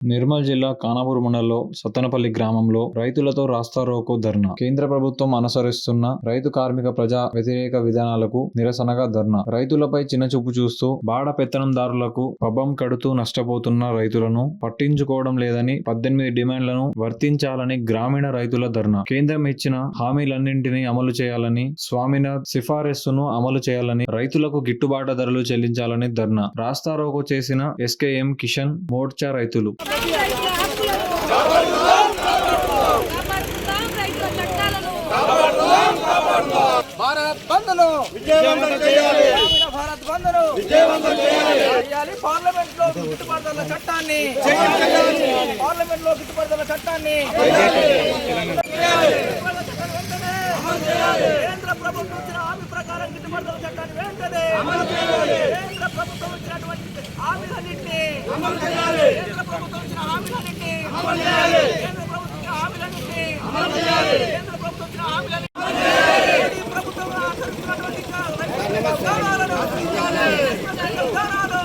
నిర్మల్ జిల్లా ఖానాపూర్ మండలంలో సత్తెనపల్లి గ్రామంలో రైతులతో రాస్తారోకో ధర్నా. కేంద్ర ప్రభుత్వం అనుసరిస్తున్న రైతు కార్మిక ప్రజా వ్యతిరేక విధానాలకు నిరసనగా ధర్నా. రైతులపై చిన్నచూపు చూస్తూ బాడ పెత్తనందారులకు పబ్బం కడుతూ నష్టపోతున్న రైతులను పట్టించుకోవడం లేదని 18 డిమాండ్లను వర్తించాలని గ్రామీణ రైతుల ధర్నా. కేంద్రం ఇచ్చిన హామీలన్నింటినీ అమలు చేయాలని, స్వామినాథన్ సిఫారసును అమలు చేయాలని, రైతులకు గిట్టుబాటు ధరలు చెల్లించాలని ధర్నా. రాస్తారోకో చేసిన ఎస్కేఎం కిషన్ మోర్చా రైతులు. భారత్ బంద్ను విజయవంతం చేయాలి. భారత్ బంద్ను విజయవంతం చేయాలి. పార్లమెంట్ లో గిట్టుబాటు ధరల చట్టాన్ని చేయాలి. పార్లమెంట్ లో గిట్టుబాటు ధరల చట్టాన్ని కేంద్ర ప్రభుత్వం ఇచ్చిన హామీ ప్రకారం గిట్టుబాటు ధరల చట్టాన్ని వెంటనే కేంద్ర ప్రభుత్వం ఇచ్చినటువంటి హామీలన్నింటినీ కేంద్ర ప్రభుత్వం ఇచ్చిన హామీలన్నింటినీ కేంద్ర ప్రభుత్వం ఇచ్చిన హామీలన్నింటినీ కేంద్ర ప్రభుత్వం ఇచ్చిన హామీలన్నింటినీ ప్రభుత్వం ఆచరిస్తున్నటువంటి విధానాలను విధానాలు